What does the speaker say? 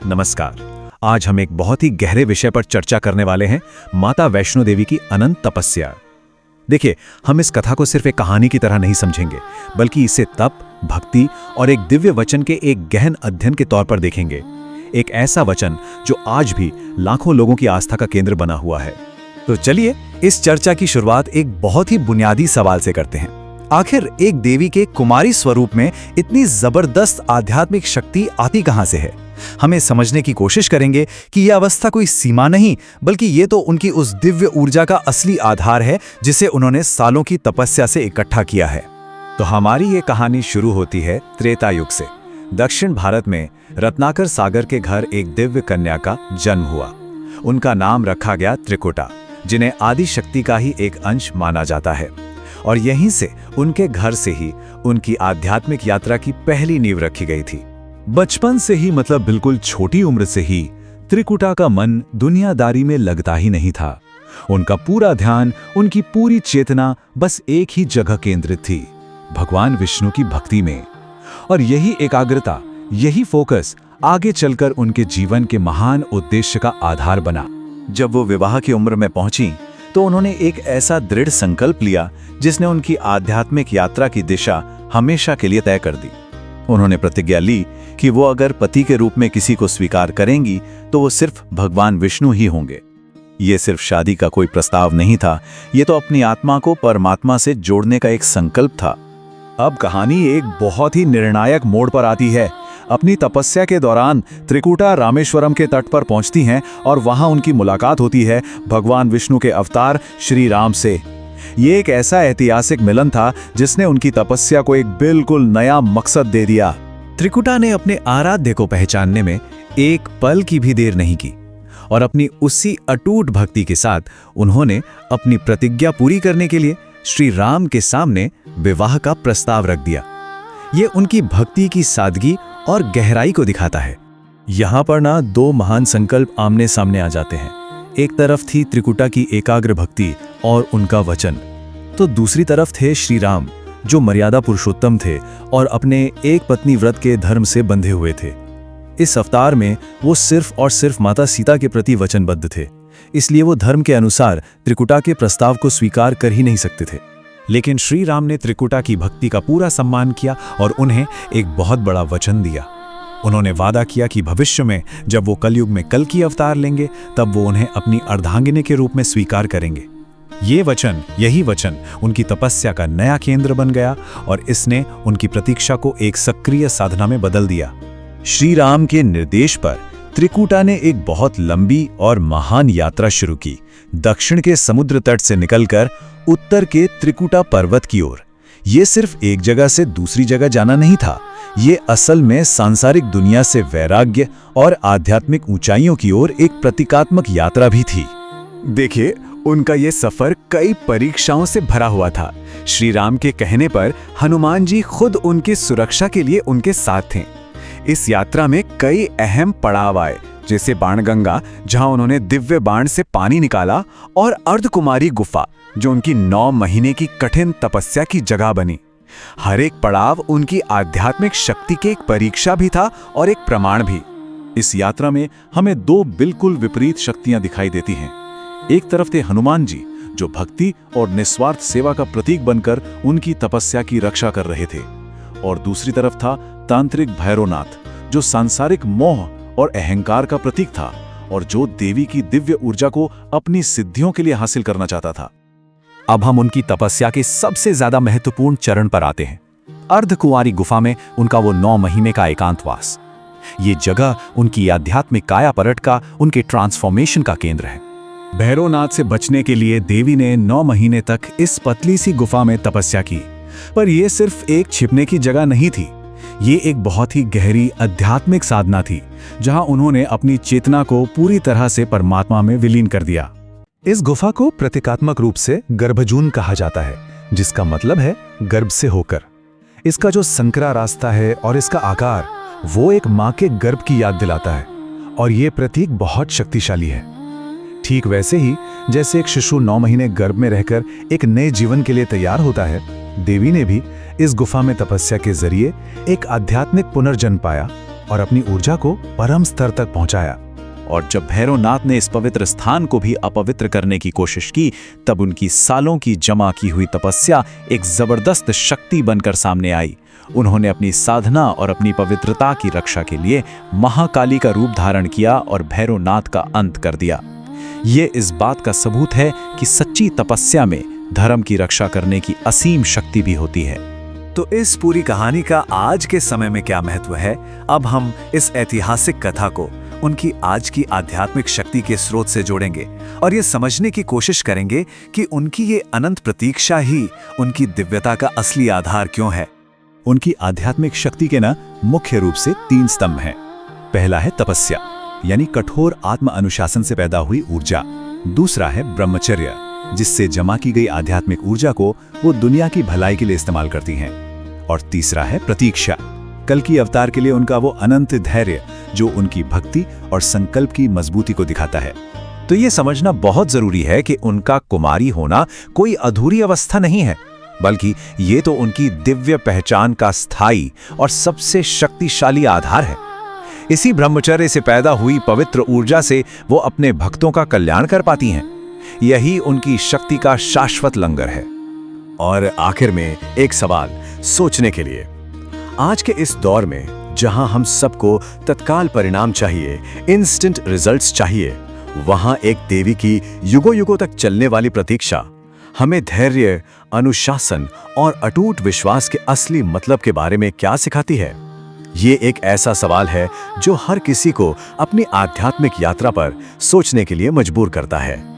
नमस्कार। आज हम एक बहुत ही गहरे विषय पर चर्चा करने वाले हैं, माता वैष्णो देवी की अनंत तपस्या। देखिए, हम इस कथा को सिर्फ एक कहानी की तरह नहीं समझेंगे, बल्कि इसे तप, भक्ति और एक दिव्य वचन के एक गहन अध्ययन के तौर पर देखेंगे। एक ऐसा वचन जो आज भी लाखों लोगों की आस्था का केंद्र बना हुआ है। तो चलिए इस चर्चा की शुरुआत एक बहुत ही बुनियादी सवाल से करते हैं। आखिर एक देवी के कुमारी स्वरूप में इतनी जबरदस्त आध्यात्मिक शक्ति आती कहां से है? हमें समझने की कोशिश करेंगे कि यह अवस्था कोई सीमा नहीं, बल्कि ये तो उनकी उस दिव्य ऊर्जा का असली आधार है जिसे उन्होंने सालों की तपस्या से इकट्ठा किया है। तो हमारी ये कहानी शुरू होती है त्रेता युग से। दक्षिण भारत में रत्नाकर सागर के घर एक दिव्य कन्या का जन्म हुआ। उनका नाम रखा गया त्रिकुटा, जिन्हें आदि शक्ति का ही एक अंश माना जाता है। और यहीं से, उनके घर से ही उनकी आध्यात्मिक यात्रा की पहली नींव रखी गई थी। बचपन से ही, मतलब बिल्कुल छोटी उम्र से ही, त्रिकुटा का मन दुनियादारी में लगता ही नहीं था। उनका पूरा ध्यान, उनकी पूरी चेतना बस एक ही जगह केंद्रित थी, भगवान विष्णु की भक्ति में। और यही एकाग्रता, यही फोकस आगे चलकर उनके जीवन के महान उद्देश्य का आधार बना। जब वो विवाह की उम्र में पहुंची तो उन्होंने एक ऐसा दृढ़ संकल्प लिया जिसने उनकी आध्यात्मिक यात्रा की दिशा हमेशा के लिए तय कर दी। उन्होंने प्रतिज्ञा ली कि वो अगर पति के रूप में किसी को स्वीकार करेंगी तो वो सिर्फ भगवान विष्णु ही होंगे। ये सिर्फ शादी का कोई प्रस्ताव नहीं था, ये तो अपनी आत्मा को परमात्मा से जोड़ने का एक संकल्प था। अब कहानी एक बहुत ही निर्णायक मोड़ पर आती है। अपनी तपस्या के दौरान त्रिकुटा रामेश्वरम के तट पर पहुंचती हैं और वहां उनकी मुलाकात होती है भगवान विष्णु के अवतार श्री राम से। ये एक ऐसा ऐतिहासिक मिलन था जिसने उनकी तपस्या को एक बिल्कुल नया मकसद दे दिया। त्रिकुटा ने अपने आराध्य को पहचानने में एक पल की भी देर नहीं की और अपनी उसी अटूट भक्ति के साथ उन्होंने अपनी प्रतिज्ञा पूरी करने के लिए श्री राम के सामने विवाह का प्रस्ताव रख दिया। ये उनकी भक्ति की सादगी और गहराई को दिखाता है। यहाँ पर ना दो महान संकल्प आमने सामने आ जाते हैं। एक तरफ थी त्रिकुटा की एकाग्र भक्ति और उनका वचन, तो दूसरी तरफ थे श्री राम, जो मर्यादा पुरुषोत्तम थे और अपने एक पत्नी व्रत के धर्म से बंधे हुए थे। इस अवतार में वो सिर्फ और सिर्फ माता सीता के प्रति वचनबद्ध थे, इसलिए वो धर्म के अनुसार त्रिकुटा के प्रस्ताव को स्वीकार कर ही नहीं सकते थे। लेकिन श्री राम ने त्रिकुटा की भक्ति का पूरा सम्मान किया और उन्हें एक बहुत बड़ा वचन दिया। उन्होंने वादा किया कि भविष्य में जब वो कलयुग में कल की अवतार लेंगे, तब वो उन्हें अपनी अर्धांगिनी के रूप में स्वीकार करेंगे। यही वचन उनकी तपस्या का नया केंद्र बन गया और इसने उनकी प्रतीक्षा को एक सक्रिय साधना में बदल दिया। श्री राम के निर्देश पर त्रिकुटा ने एक बहुत लंबी और महान यात्रा शुरू की, दक्षिण के समुद्र तट से निकलकर उत्तर के त्रिकुटा पर्वत की ओर। ये सिर्फ एक जगह से दूसरी जगह जाना नहीं था, ये असल में सांसारिक दुनिया से वैराग्य और आध्यात्मिक ऊंचाइयों की ओर एक प्रतीकात्मक यात्रा भी थी। देखिए, उनका ये सफर कई परीक्षाओं से भरा हुआ था। श्री राम के कहने पर हनुमान जी खुद उनकी सुरक्षा के लिए उनके साथ थे। इस यात्रा में कई अहम पड़ाव आए, जैसे बाणगंगा, जहां उन्होंने दिव्य बाण से पानी निकाला, और अर्धकुमारी गुफा, जो उनकी 9 महीने की कठिन तपस्या की जगह बनी। हर एक पड़ाव उनकी आध्यात्मिक शक्ति की एक परीक्षा भी था और एक प्रमाण भी। इस यात्रा में हमें दो बिल्कुल विपरीत शक्तियां दिखाई देती हैं। एक तरफ थे हनुमान जी, जो भक्ति और निस्वार्थ सेवा का प्रतीक बनकर उनकी तपस्या की रक्षा कर रहे थे, और दूसरी तरफ था तांत्रिक भैरवनाथ, जो सांसारिक मोह और अहंकार का प्रतीक था और जो देवी की दिव्य ऊर्जा को अपनी सिद्धियों के लिए हासिल करना चाहता था। अब हम उनकी तपस्या के सबसे ज्यादा महत्वपूर्ण चरण पर आते हैं, अर्धकुंवारी गुफा में उनका वो 9 महीने का एकांतवास। ये जगह उनकी आध्यात्मिक काया पलट का, उनके ट्रांसफॉर्मेशन का केंद्र है। भैरवनाथ से बचने के लिए देवी ने 9 महीने तक इस पतली सी गुफा में तपस्या की, पर यह सिर्फ एक छिपने की जगह नहीं थी। ये एक बहुत ही गहरी आध्यात्मिक साधना थी, जहां उन्होंने अपनी चेतना को पूरी तरह से परमात्मा में विलीन कर दिया। इस गुफा को प्रतीकात्मक रूप से गर्भजून कहा जाता है, जिसका मतलब है गर्भ से होकर। इसका जो संकरा रास्ता है और इसका आकार, वो एक मां के गर्भ की याद दिलाता है, और ये प्रतीक बहुत शक्तिशाली है। ठीक वैसे ही जैसे एक शिशु 9 महीने गर्भ में रहकर एक नए जीवन के लिए तैयार होता है, देवी ने भी इस गुफा में तपस्या के जरिए एक आध्यात्मिक पुनर्जन्म पाया और अपनी ऊर्जा को परम स्तर तक पहुंचाया। और जब भैरवनाथ ने इस पवित्र स्थान को भी अपवित्र करने की कोशिश की, तब उनकी सालों की जमा की हुई तपस्या एक जबरदस्त शक्ति बनकर सामने आई। उन्होंने अपनी साधना और अपनी पवित्रता की रक्षा के लिए महाकाली का रूप धारण किया और भैरवनाथ का अंत कर दिया। ये इस बात का सबूत है कि सच्ची तपस्या में धर्म की रक्षा करने की असीम शक्ति भी होती है। तो इस पूरी कहानी का आज के समय में क्या महत्व है, अब हम इस ऐतिहासिक कथा को उनकी आज की आध्यात्मिक शक्ति के स्रोत से जोड़ेंगे और ये समझने की कोशिश करेंगे कि उनकी ये अनंत प्रतीक्षा ही उनकी दिव्यता का असली आधार क्यों है। उनकी आध्यात्मिक शक्ति के मुख्य रूप से 3 स्तंभ हैं। पहला है तपस्या, यानी कठोर आत्म अनुशासन से पैदा हुई ऊर्जा। दूसरा है ब्रह्मचर्य, जिससे जमा की गई आध्यात्मिक ऊर्जा को वो दुनिया की भलाई के लिए इस्तेमाल करती हैं। और तीसरा है प्रतीक्षा, कल की अवतार के लिए उनका वो अनंत धैर्य जो उनकी भक्ति और संकल्प की मजबूती को दिखाता है। तो ये समझना बहुत जरूरी है कि उनका कुमारी होना कोई अधूरी अवस्था नहीं है, बल्कि ये तो उनकी दिव्य पहचान का स्थायी और सबसे शक्तिशाली आधार है। इसी ब्रह्मचर्य से पैदा हुई पवित्र ऊर्जा से वो अपने भक्तों का कल्याण कर पाती हैं। यही उनकी शक्ति का शाश्वत लंगर है। और आखिर में एक सवाल सोचने के लिए, आज के इस दौर में जहां हम सबको तत्काल परिणाम चाहिए, इंस्टेंट रिजल्ट्स चाहिए, वहां एक देवी की युगों युगों तक चलने वाली प्रतीक्षा हमें धैर्य, अनुशासन और अटूट विश्वास के असली मतलब के बारे में क्या सिखाती है? ये एक ऐसा सवाल है जो हर किसी को अपनी आध्यात्मिक यात्रा पर सोचने के लिए मजबूर करता है।